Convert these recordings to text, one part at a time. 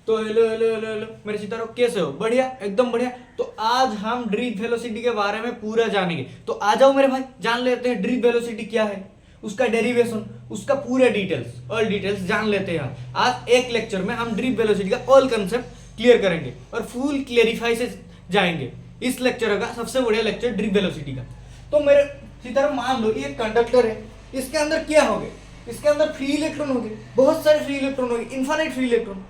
तो hello hello hello hello मेरे सितारों, कैसे हो? बढ़िया, एकदम बढ़िया। तो आज हम ड्रिप वेलोसिटी के बारे में पूरा जानेंगे। तो आ जाओ मेरे भाई, जान लेते हैं ड्रिप वेलोसिटी क्या है, उसका डेरिवेशन, उसका पूरा डिटेल्स, ऑल डिटेल्स जान लेते हैं। आज एक लेक्चर में हम ड्रिप वेलोसिटी का ऑल कंसेप्ट क्लियर करेंगे और फुल क्लियरिफाई से जाएंगे। इस लेक्चर का सबसे बढ़िया लेक्चर ड्रिप वेलोसिटी का। तो मेरे सितारों, मान लो ये कंडक्टर है, इसके अंदर क्या हो गए? इसके अंदर फ्री इलेक्ट्रॉन हो गए, बहुत सारे फ्री इलेक्ट्रॉन हो गए, इनफाइनाइट फ्री इलेक्ट्रॉन।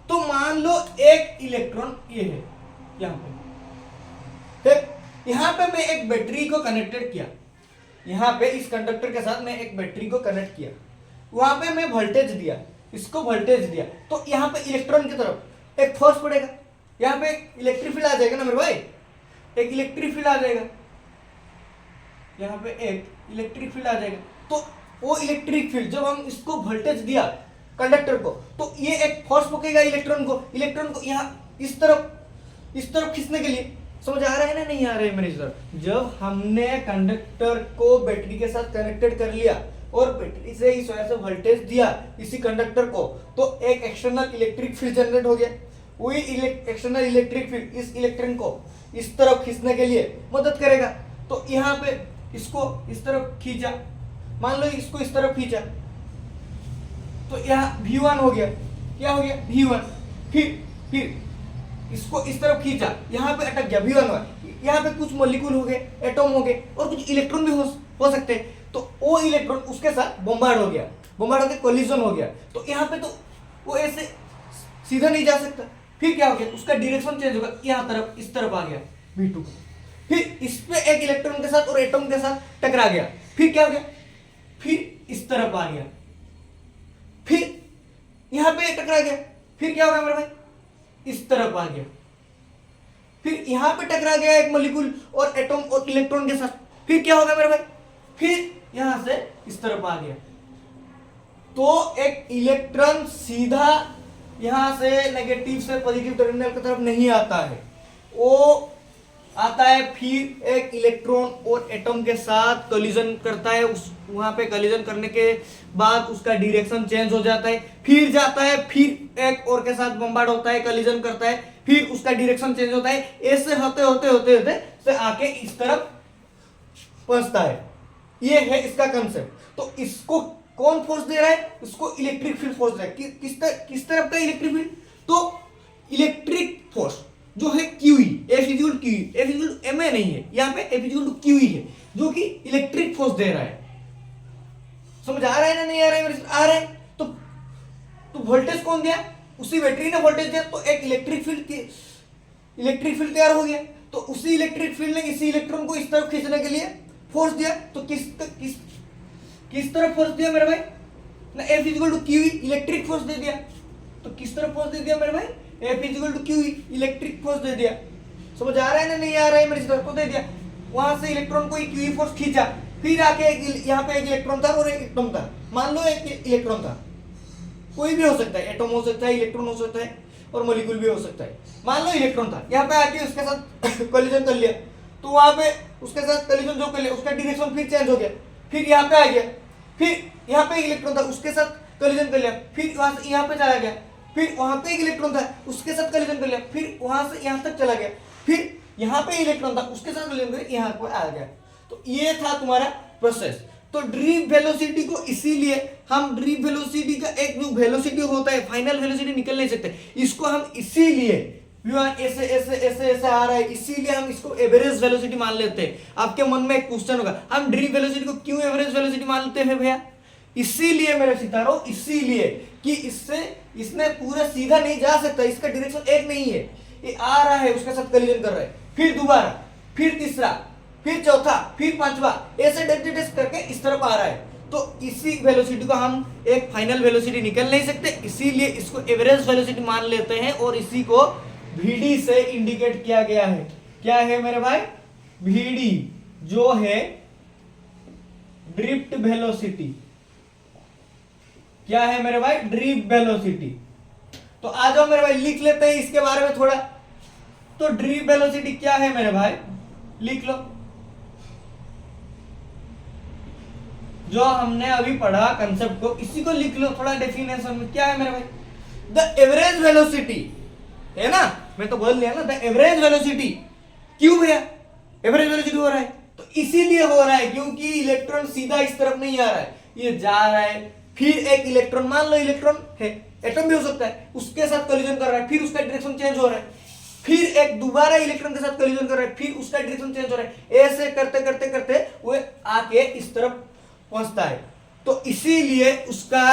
तो मान लो एक इलेक्ट्रॉन ये है यहाँ पे, यहाँ पे मैं एक बैटरी को कनेक्टेड किया, यहाँ पे इस कंडक्टर के साथ मैं एक बैटरी को कनेक्ट किया, वहां पे मैं वोल्टेज दिया, इसको वोल्टेज दिया, तो यहाँ पे इलेक्ट्रॉन की तरफ एक फोर्स पड़ेगा, यहाँ पे एक इलेक्ट्रिक फील्ड आ जाएगा ना मेरे भाई, एक इलेक्ट्रिक फील्ड आ जाएगा, यहाँ पे एक इलेक्ट्रिक फील्ड आ जाएगा। तो वो इलेक्ट्रिक फील्ड जब हम इसको वोल्टेज दिया कंडक्टर को, तो ये एक फोर्स पकेगा इलेक्ट्रॉन को यहाँ इस तरफ खींचने के लिए। समझ आ रहा है ना, नहीं आ रहा है मेरे सर? जब हमने कंडक्टर को बैटरी के साथ कनेक्टेड कर लिया और बैटरी से इस वजह से वोल्टेज दिया इसी कंडक्टर को, तो एक एक्सटर्नल इलेक्ट्रिक फील्ड जनरेट हो गया। वही एक्सटर्नल इलेक्ट्रिक फील्ड इस इलेक्ट्रॉन को इस तरफ खींचने के लिए मदद करेगा। तो यहाँ पे इसको इस तरफ खींचा, मान लो इसको इस तरफ खींचा, तो यहाँ V1 हो गया, क्या हो गया? V1। फिर इसको इस तरफ खींचा, यहाँ पे अटक गया, V1 हुआ। यहाँ पे कुछ मॉलिक्यूल हो गए, एटॉम हो गए और कुछ इलेक्ट्रॉन भी हो सकते हैं। तो वो इलेक्ट्रॉन उसके साथ बॉम्बार्ड हो गया, कोलिजन हो गया। तो यहाँ पे तो वो ऐसे सीधा नहीं जा सकता। फिर क्या हो गया? उसका डायरेक्शन चेंज होगा, यहाँ तरफ इस तरफ आ गया V2। फिर इस पे एक इलेक्ट्रॉन के साथ और एटॉम के साथ टकरा गया, फिर क्या हो गया? फिर इस तरफ आ गया, फिर यहां पे टकरा गया, फिर क्या होगा मेरे भाई? इस तरफ आ गया, फिर यहां पे टकरा गया एक मॉलिक्यूल और एटॉम और इलेक्ट्रॉन के साथ, फिर क्या होगा मेरे भाई? फिर यहां से इस तरफ आ गया। तो एक इलेक्ट्रॉन सीधा यहां से नेगेटिव से पॉजिटिव टर्मिनल की तरफ नहीं आता है, वो आता है फिर एक इलेक्ट्रॉन और एटम के साथ कोलिजन करता है। उस वहां पे कोलिजन करने के बाद उसका डायरेक्शन चेंज हो जाता है, फिर जाता है, फिर एक और के साथ बम्बार्ड होता है, कोलिजन करता है, फिर उसका डायरेक्शन चेंज होता है, ऐसे होते होते होते होते से आके इस तरफ पहुंचता है। ये है इसका कंसेप्ट। तो इसको कौन फोर्स दे रहा है? इसको इलेक्ट्रिक फील्ड फोर्स दे रहा है। किस तरफ का इलेक्ट्रिक फील्ड? तो इलेक्ट्रिक फोर्स जो है QE, F ma नहीं है, यहाँ पे F QE है, जो कि इलेक्ट्रिक फोर्स दे रहा है। समझ आ रहा है ना, नहीं आ रहा है? आ रहा है। तो वोल्टेज कौन दिया? उसी बैटरी ने वोल्टेज दिया, तो एक इलेक्ट्रिक फील्ड तैयार हो गया। तो उसी इलेक्ट्रिक फील्ड ने इसी इलेक्ट्रॉन को इस तरफ खींचने के लिए फोर्स दिया। तो किस तरफ फोर्स दिया मेरे भाई? ना F QE इलेक्ट्रिक फोर्स दे दिया। तो किस तरफ फोर्स दे दिया मेरे भाई? F QE इलेक्ट्रिक फोर्स दे दिया। समझ आ रहा है ना, नहीं आ रहा है मेरे सितारों? को दे दिया, वहां से इलेक्ट्रॉन को QE फोर्स खींचा, फिर आके यहाँ पे एक इलेक्ट्रॉन था और एक एटम था। मान लो एक इलेक्ट्रॉन था, कोई भी हो सकता है, एटम हो सकता है, इलेक्ट्रॉन हो सकता है और मॉलिक्यूल भी हो सकता है। मान लो इलेक्ट्रॉन था, यहाँ पे आके उसके साथ कोलिजन कर लिया, तो वहां पे उसके साथ कोलिजन जो कर लिया उसका डायरेक्शन फिर चेंज हो गया, फिर यहाँ पे आ गया, फिर यहाँ पे इलेक्ट्रॉन था उसके साथ कोलिजन कर लिया, फिर वहां से यहाँ पे चला गया, फिर वहां पे एक इलेक्ट्रॉन था उसके साथ कोलिजन कर लिया, फिर वहां से यहाँ तक चला गया, फिर यहाँ पे इलेक्ट्रॉन था उसके साथ कोलिजन कर यहाँ पे आ गया। तो ये था तुम्हारा प्रोसेस। तो ड्रिप वेलोसिटी को इसीलिए हम ड्रिप वेलोसिटी का एक जो वेलोसिटी होता है, फाइनल वेलोसिटी निकल नहीं सकते, इसको हम इसीलिए ऐसे ऐसे ऐसे ऐसे आ रहा है, इसीलिए हम इसको एवरेज वेलोसिटी मान लेते हैं। आपके मन में एक क्वेश्चन होगा, हम ड्रिप वेलोसिटी को क्यों एवरेज वेलोसिटी मानते हैं भैया? इसीलिए मेरे सितारों, इसीलिए कि इसने पूरा सीधा नहीं जा सकता, इसका डायरेक्शन एक नहीं है, ये आ रहा है उसके साथ कोलिजन कर रहा है, फिर दोबारा, फिर तीसरा, फिर चौथा, फिर पांचवा, ऐसे डेट करके इस तरफ आ रहा है। तो इसी वेलोसिटी को हम एक फाइनल वेलोसिटी निकल नहीं सकते, इसीलिए इसको एवरेज वेलोसिटी मान लेते हैं और इसी को VD से इंडिकेट किया गया है। क्या है मेरे भाई? VD जो है ड्रिफ्ट वेलोसिटी। क्या है मेरे भाई? Drift velocity. तो आ जाओ मेरे भाई, लिख लेते हैं इसके बारे में थोड़ा। तो ड्रिफ्ट वेलोसिटी क्या है मेरे भाई? लिख लो, जो हमने अभी पढ़ा कंसेप्ट को, इसी को लिख लो थोड़ा डेफिनेशन में। क्या है मेरे भाई? द एवरेज वेलोसिटी, है ना, मैं तो बोल लिया ना, द एवरेज वेलोसिटी। क्यों भैया एवरेज वेलोसिटी हो रहा है? तो इसीलिए हो रहा है क्योंकि इलेक्ट्रॉन सीधा इस तरफ नहीं आ रहा है, ये जा रहा है, फिर एक इलेक्ट्रॉन, मान लो इलेक्ट्रॉन है, एटम भी हो सकता है, उसके साथ कोलिजन कर रहा है, फिर उसका डायरेक्शन चेंज हो रहा है, फिर एक दोबारा इलेक्ट्रॉन के साथ कोलिजन कर रहा है, फिर उसका डायरेक्शन चेंज हो रहा है, ऐसे करते करते करते वो आके इस तरफ पहुंचता है। तो इसीलिए उसका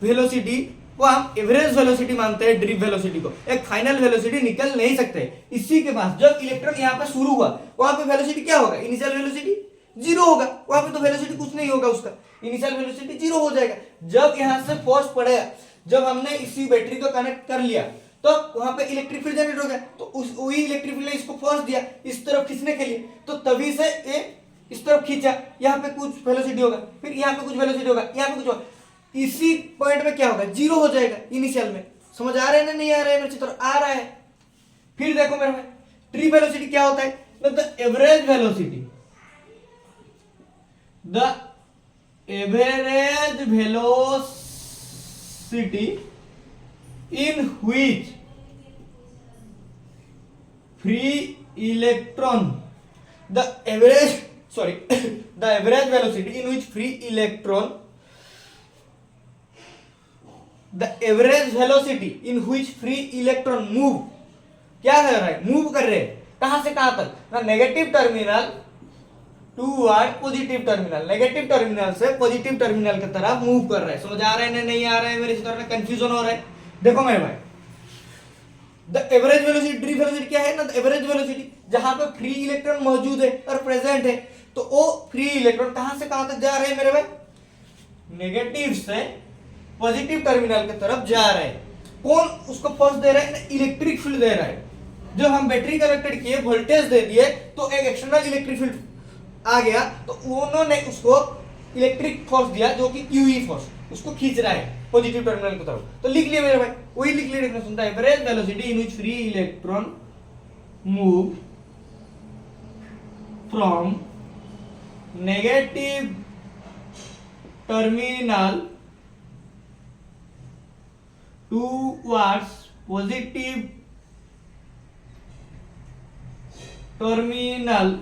वेलोसिटी को हम एवरेज वेलोसिटी मानते हैं, ड्रिफ्ट वेलोसिटी को। एक फाइनल वेलोसिटी निकल नहीं सकते इसी के पास। जब इलेक्ट्रॉन यहाँ पे शुरू हुआ, वहां पे वेलोसिटी क्या होगा? इनिशियल वेलोसिटी जीरो होगा, वहां पे तो वेलोसिटी कुछ नहीं होगा, उसका इनिशियल वेलोसिटी जीरो हो जाएगा। जब यहाँ से फोर्स पड़ेगा, जब हमने इसी बैटरी को कनेक्ट कर लिया, तो वहां पे इलेक्ट्रिक फील्ड जनरेट हो गया, तो उस वही इलेक्ट्रिक फील्ड ने इसको फोर्स दिया इस तरफ खींचने के लिए, तो तभी से ये इस तरफ खींचा, यहाँ पे कुछ वेलोसिटी होगा, फिर यहाँ पे कुछ वेलोसिटी होगा, यहाँ पे कुछ होगा, इसी पॉइंट में क्या होगा? जीरो हो जाएगा इनिशियल में। समझ आ रहा है ना? नहीं आ रहा है मेरे चित्र? आ रहा है। फिर देखो मेरे भाई, ट्री वेलोसिटी क्या होता है? The average velocity, the average velocity in which free electron, the average the average velocity in which free electron, the average velocity in which free electron move, क्या कर रहा है? मूव कर रहे हैं, कहां से कहां तक? ना negative terminal toward positive terminal, negative terminal से पॉजिटिव टर्मिनल की तरफ मूव कर रहा है। समझ आ रहा है? नहीं आ रहा है मेरे चित्र में? कंफ्यूजन हो रहा है? देखो मेरे भाई, the average velocity, drift velocity क्या है ना? द एवरेज वेलोसिटी, जहां पे फ्री इलेक्ट्रॉन मौजूद है और प्रेजेंट है, तो वो फ्री इलेक्ट्रॉन कहां से कहां तक जा रहे हैं मेरे भाई? नेगेटिव से पॉजिटिव टर्मिनल की तरफ जा रहे हैं। कौन उसको फोर्स दे रहा है? इलेक्ट्रिक फील्ड दे रहा है। जब हम बैटरी कनेक्टेड किए, वोल्टेज दे दिए, तो एक एक्सटर्नल इलेक्ट्रिक फील्ड आ गया, तो उन्होंने उसको इलेक्ट्रिक फोर्स दिया जो कि क्यूई फोर्स, उसको खींच रहा है पॉजिटिव टर्मिनल की तरफ। तो लिख लिया मेरे भाई, वही लिख लिया डेफिनेशन था, average velocity in which free electron move from negative terminal towards positive terminal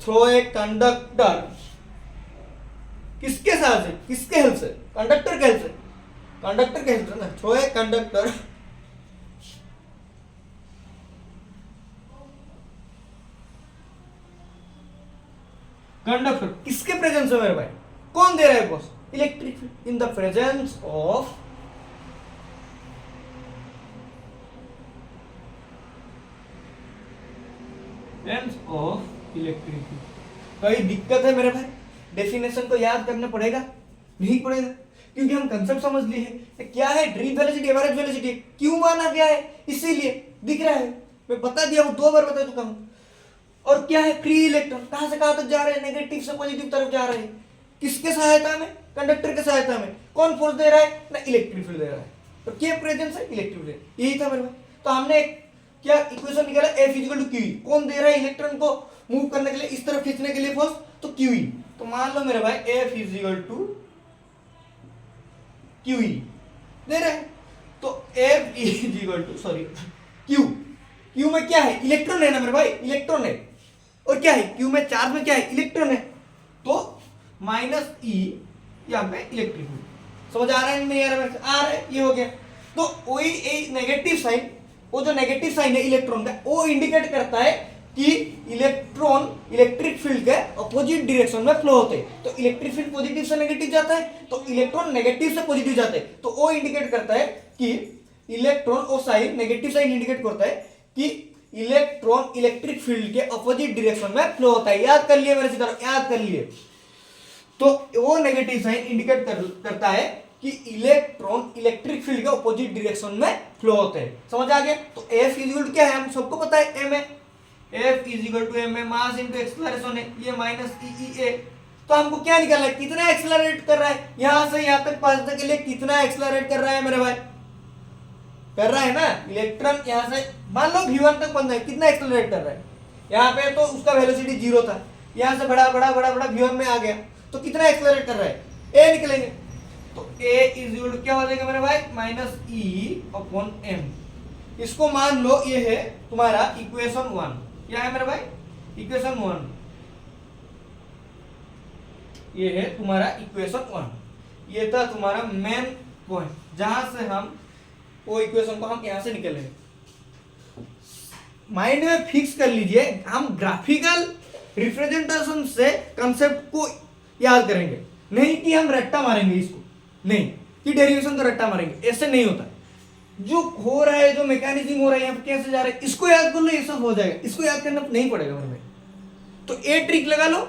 through a conductor. किसके साथ से? किसके हेल्प से? कंडक्टर के हेल्प से, कंडक्टर के हेल्प से ना, थ्रू ए कंडक्टर कंडक्टर किसके प्रेजेंस में मेरे भाई? कौन दे रहा है boss? Electric field in the presence of electric field. कोई दिक्कत है मेरे भाई? डेफिनेशन को याद करना पड़ेगा? नहीं पड़ेगा, क्योंकि हम कंसेप्ट समझ लिए हैं। क्या है? ड्रिफ्ट वेलोसिटी, एवरेज वेलोसिटी क्यों माना गया है? इसीलिए दिख रहा है, मैं बता दिया हूं, 2 बार बता चुका हूं। और क्या है? फ्री इलेक्ट्रॉन कहां से कहां तक जा रहे हैं? नेगेटिव से पॉजिटिव तरफ जा रहे हैं। किसके सहायता में? कंडक्टर के सहायता में। कौन फोर्स दे रहा है? ना इलेक्ट्रिक फील्ड दे रहा है। तो क्या प्रेजेंस है? Electric field. यही था मेरे भाई। तो हमने क्या इक्वेशन निकाला? F equal to Q. कौन दे रहा है इलेक्ट्रॉन को मूव करने के लिए, इस तरफ खींचने के लिए फोर्स? तो क्यू। तो मान लो मेरे भाई F इक्वल टू क्यू दे रहे हैं। तो F equal to Q. Q में क्या है? इलेक्ट्रॉन है ना मेरे भाई, इलेक्ट्रॉन है। और क्या है? क्यू में चार्ज में क्या है? इलेक्ट्रॉन है। तो माइनस ई यहाँ पे इलेक्ट्रिक फील्ड। समझ आ रहा है? नहीं आ रहा है? आ रहा है। ये हो गया। तो वही नेगेटिव साइन, वो जो नेगेटिव साइन है इलेक्ट्रॉन का, वो इंडिकेट करता है कि इलेक्ट्रॉन इलेक्ट्रिक फील्ड के अपोजिट डायरेक्शन में फ्लो होते हैं। तो इलेक्ट्रिक फील्ड पॉजिटिव से नेगेटिव जाता है, तो इलेक्ट्रॉन नेगेटिव से पॉजिटिव जाते हैं। तो वो इंडिकेट करता है कि इलेक्ट्रॉन, वो साइन नेगेटिव साइन इंडिकेट करता है कि इलेक्ट्रॉन इलेक्ट्रिक फील्ड के अपोजिट डायरेक्शन में फ्लो होता है। याद कर लिए मेरे सीधा, याद कर लिए। तो वो नेगेटिव साइन इंडिकेट करता है कि इलेक्ट्रॉन इलेक्ट्रिक फील्ड के ऑपोजिट डायरेक्शन में फ्लो होते हैं। समझ आ गया? तो F इक्वल टू क्या है? हम सबको पता है m है। F इक्वल टू m है, मास इनटू एक्सेलरेशन है, ये माइनस e तो हमको क्या निकालना है? कितना एक्सेलरेट कर रहा है यहां से यहां तक पहुंचने के लिए? कितना एक्सेलरेट कर रहा है मेरे भाई? कर रहा है ना इलेक्ट्रॉन, यहां से मान लो v1 तक पहुंचना है, कितना एक्सेलरेट कर रहा है? यहाँ पे तो उसका वेलोसिटी 0 था, यहां से बड़ा बड़ा बड़ा बड़ा v1 में आ गया, तो कितना एक्सेलरेट कर रहा है? ए निकलेंगे। तो a इज इक्वल टू क्या हो जाएगा मेरे भाई माइनस ई अपॉन एम। इसको मान लो ये है तुम्हारा इक्वेशन 1। क्या है मेरे भाई इक्वेशन 1, ये है तुम्हारा इक्वेशन 1। ये था तुम्हारा मेन पॉइंट जहां से हम वो इक्वेशन को हम यहां से निकलेंगे। माइंड में फिक्स कर लीजिए, हम ग्राफिकल रिप्रेजेंटेशन से कंसेप्ट को याद करेंगे, नहीं कि हम रट्टा मारेंगे इसको, नहीं कि डेरिवेशन को रट्टा मारेंगे, ऐसे नहीं होता। जो हो रहा है, जो मैकेनिज्म हो रहा है, यहाँ पे कैसे जा रहा है, इसको याद कर लो, ये सब हो जाएगा। इसको याद करना नहीं पड़ेगा मेरे भाई। तो ए ट्रिक लगा लो,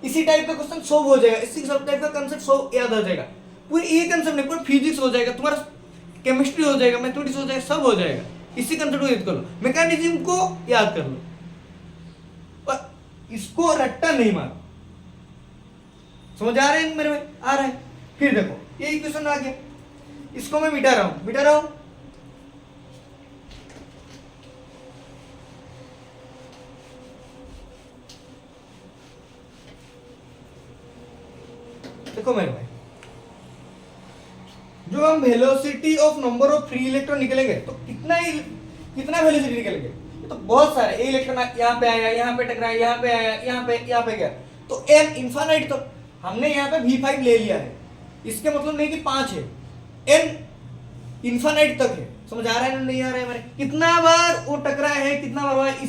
इसी टाइप का क्वेश्चन सोल्व हो जाएगा, इसी सब टाइप का कंसेप्ट सोल्व याद आ जाएगा। पूरी ये कंसेप्ट नहीं, पूरा फिजिक्स हो जाएगा तुम्हारा, केमिस्ट्री हो जाएगा, मैथमेटिक्स हो जाएगा, सब हो जाएगा। इसी कंसेप्ट को याद कर लो, मैकेनिज्म को याद कर लो, और इसको रट्टा नहीं मारो। समझ आ रहे हैं मेरे भाई? आ रहा है। फिर देखो ये इक्वेशन आ गया, इसको मैं मिटा रहा हूं। देखो मेरे भाई, जो हम velocity of number of free electron निकलेंगे तो कितना वेलोसिटी निकलेंगे? तो बहुत सारे इलेक्ट्रॉन यहाँ पे आया, यहाँ पे टकराया, यहाँ पे आया, यहाँ पे गया, तो n इनफाइनाइट। तो हमने यहाँ पे V5 ले लिया है, इसके मतलब नहीं कि 5 है, n इनफाइनाइट तक है। समझ आ रहा है नहीं आ रहा है मेरे? कितना बार वो टकराया है, कितना बार हुआ है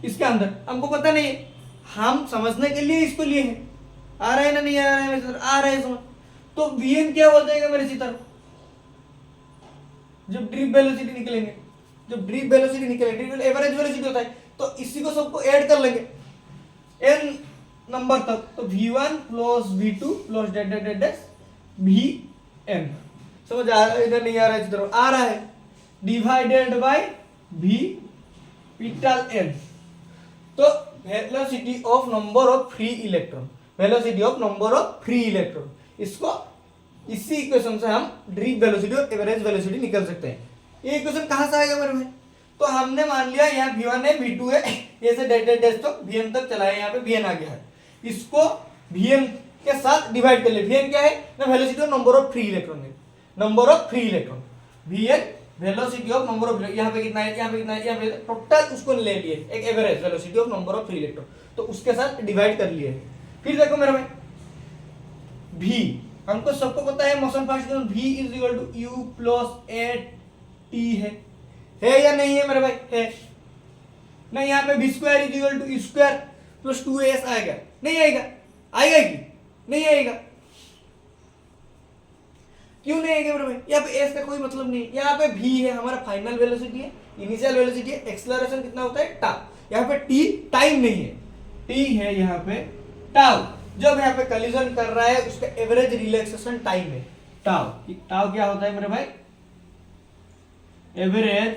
इसके अंदर हमको पता नहीं है, हम समझने के लिए इसको लिए हैं। आ रहा है ना नहीं आ रहा है मेरे? आ रहा है समझ। तो Vn क्या हो जाएगा मेरे इसी तरह, जब ड्रिप वेलोसिटी निकलेंगे, ड्रिप एवरेज वेलोसिटी होता है, तो इसी को सबको ऐड कर लेंगे n नंबर तक, तो V1 plus V2 plus Vn। समझ आ रहा है? इधर नहीं आ रहा है, इस तरफ आ रहा है, divided bye V capital N। तो velocity of number of free electron, इसको इसी इक्वेशन से हम ड्रिप वेलोसिटी और एवरेज वेलोसिटी निकल सकते हैं। ये इक्वेशन कहां से आएगा मेरे भाई? तो हमने मान लिया यहाँ V1 है, V2 है, ऐसे डैश तो Vn तक चला है, यहाँ पे Vn आ गया है, इसको Vn के साथ डिवाइड कर ले। Vn क्या है ना? Velocity of number of free electron है, Vn velocity of number of, यहाँ पे कितना है, यहाँ पे कितना है, यहाँ पे टोटल उसको ले लिए, एक average velocity of number of free electron, तो उसके साथ डिवाइड कर लिए। फिर देखो मेरे भाई, V हमको सबको पता है motion fast V is equal to U plus a t है या नहीं है मेरे भाई? है नहीं? यहाँ पे V square is equal to E square plus 2as आएगा, नहीं आएगा? आएगा कि नहीं आएगा? क्यों नहीं आएगा मेरे भाई? यहाँ पे s का कोई मतलब नहीं है, यहाँ पे v है हमारा फाइनल वेलोसिटी है, इनिशियल वेलोसिटी है, एक्सेलरेशन कितना होता है टाउ, यहाँ पे t टाइम नहीं है, t है यहाँ पे टाउ। जब यहाँ पे कॉलिजन कर रहा है उसका एवरेज रिलैक्सेशन टाइम है टाउ। टाउ क्या होता है मेरे भाई? Average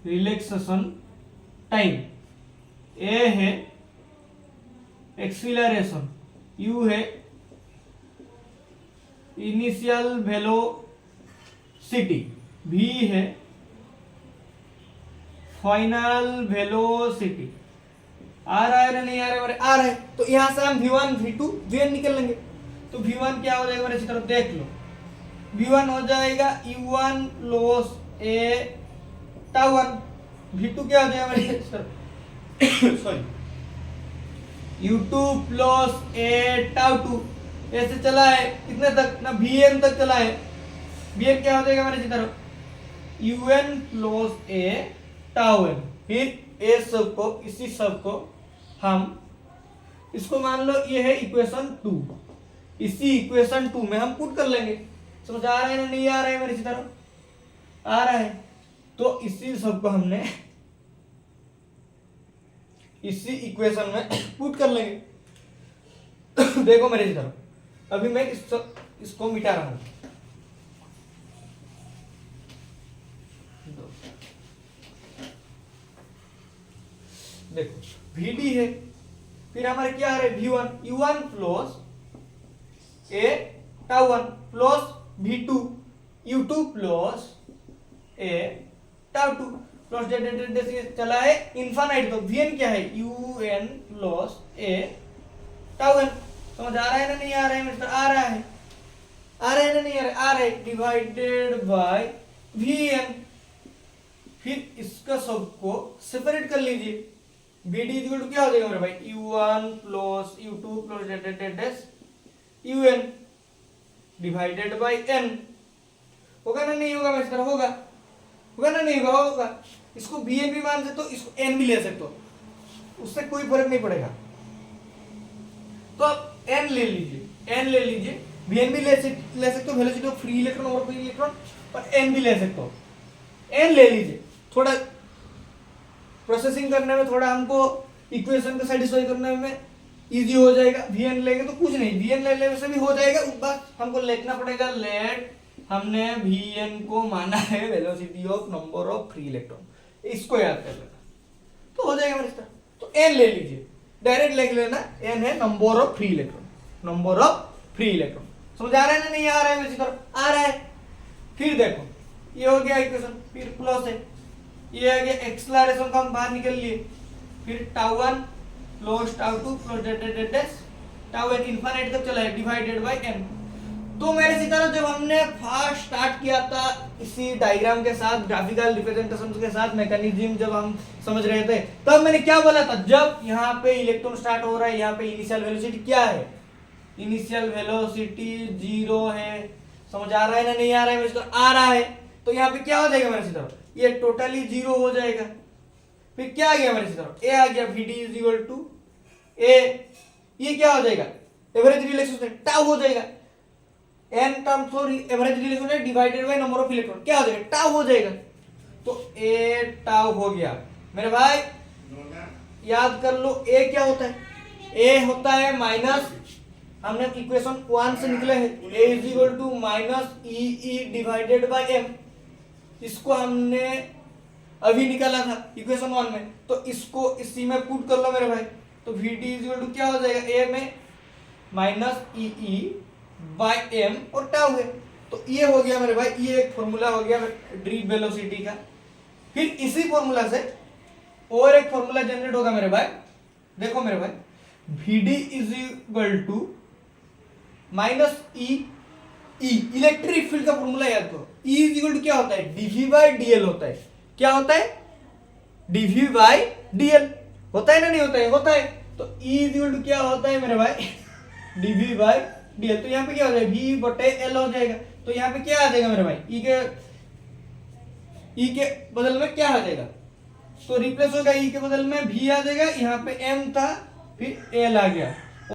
relaxation time. ए है एक्सीलरेशन, यू है इनिशियल वेलोसिटी, v है फाइनल वेलोसिटी। आ रहा है ना नहीं आ रहा है? आ रहा है। तो यहां से हम V1 V2 Vn निकल लेंगे। तो V1 क्या हो जाएगा मेरे? इसी तरफ देख लो, V1 हो जाएगा U1 plus a tau 1, V2 क्या हो जाएगा मेरे sorry U2 plus a tau 2। ऐसे चला है कितने तक ना? Vn तक चला है। Vn क्या हो जाएगा मेरे इसी तरफ? Un plus a tau n। फिर ए सब को, इसी सब को हम इसको मान लो ये है इक्वेशन 2, इसी इक्वेशन 2 में हम पुट कर लेंगे। समझ आ रहा है ना नहीं आ रहा है मेरे इसी तरफ? आ रहा है। तो इसी सब को हमने इसी इक्वेशन में पुट कर लेंगे। देखो मेरे इसी तरफ, अभी मैं इसको मिटा रहा हूं। देखो Vd है, फिर हमारे क्या आ रहा है? V1 U1 plus a tau 1 plus V2 U2 plus a tau 2 plus चला है इनफाइनाइट। तो Vn क्या है? Un plus a tau n। समझ आ रहा है ना नहीं आ रहा है मिस्टर? आ रहा है, आ रहा है ना नहीं आ रहा है? Divided bye Vn। फिर इसका सबको सेपरेट कर लीजिए। BD इक्वल टू क्या हो जाएगा मेरे भाई? U1 plus U2 plus UN divided by n। होगा ना नहीं होगा मिस्टर? होगा, होगा ना नहीं होगा? होगा। इसको Vn भी मान सकते हो, इसको n भी ले सकते हो, उससे कोई फर्क नहीं पड़ेगा। तो आप n ले लीजिए, n ले लीजिए, Vn भी ले सकते हो, वेलोसिटी ऑफ फ्री इलेक्ट्रॉन और फ्री इलेक्ट्रॉन, और n भी ले सकते हो। n ले लीजिए, थोड़ा प्रोसेसिंग करने में, थोड़ा हमको इक्वेशन को सेटिस्फाई करने में इजी हो जाएगा। Vn लेंगे तो कुछ नहीं, Vn ले लेने से भी हो जाएगा। बस हमको लिखना पड़ेगा, लेट हमने Vn को माना है velocity of number of free electron, इसको याद कर लेना तो हो जाएगा मेरे। तो n ले लीजिए, डायरेक्ट लिख लेना, n है number of free electron, number of free electron. समझ आ रहा है ना नहीं आ रहा है? मेरी तरफ आ रहा है। फिर देखो ये हो गया इक्वेशन, फिर प्लस है, ये आ गया एक्सेलरेशन का हम बाहर निकल लिए, फिर τ1 प्लस τ2 प्लस τn इनफिनिट तक चला है, डिवाइडेड बाय n। तो मेरे सितारा जब हमने फर्स्ट स्टार्ट किया था इसी डायग्राम के साथ, ग्राफिकल रिप्रेजेंटेशन के साथ, मैकेनिज्म जब हम समझ रहे थे, तब मैंने क्या बोला था? जब यहाँ पे इलेक्ट्रॉन स्टार्ट हो रहा है, यहाँ पे इनिशियल वेलोसिटी क्या है? इनिशियल वेलोसिटी 0 है। समझ आ रहा है ना नहीं आ रहा है? मेरे आ रहा है। तो यहाँ पे क्या हो जाएगा मेरे सितारा? ये टोटली 0 हो जाएगा। फिर क्या आ गया मेरे सितारा? ए आ गया, Vd इज इक्वल टू ए, ये क्या हो जाएगा? एवरेज रिलेशन टाउ हो जाएगा। n terms for average relation है divided by number of electron, क्या हो जाएगा? टाउ हो जाएगा। तो a टाउ हो गया मेरे भाई, याद कर लो। a क्या होता है? a होता है माइनस, हमने इक्वेशन 1 से निकले हैं, a is equal to minus E divided by m। इसको हमने अभी निकाला था इक्वेशन 1 में, तो इसको इसी में पुट कर लो मेरे भाई। तो Vd इज इक्वल टू क्या हो जाएगा? a में माइनस ई बाय m और टाउ है। तो ये हो गया मेरे भाई, ये एक फॉर्मूला हो गया ड्रीप वेलोसिटी का। फिर इसी फॉर्मूला से और एक फॉर्मूला जनरेट होगा मेरे भाई, देखो मेरे भाई, Vd is equal to minus E, electric field का फॉर्मूला याद करो। E इज इक्वल टू क्या होता है? dv बाय dl होता है। क्या होता है? dv बाय dl होता है ना नहीं होता है? होता है। तो E इज इक्वल टू क्या होता है मेरे भाई? dv by dl। तो यहाँ पे क्या हो जाएगा? v बटे l हो जाएगा। तो यहाँ पे क्या आ जाएगा मेरे भाई? E के बदल में क्या आ जाएगा? तो रिप्लेस होगा, E के बदल में v आ जाएगा, यहाँ पे m था, फिर l आ गया।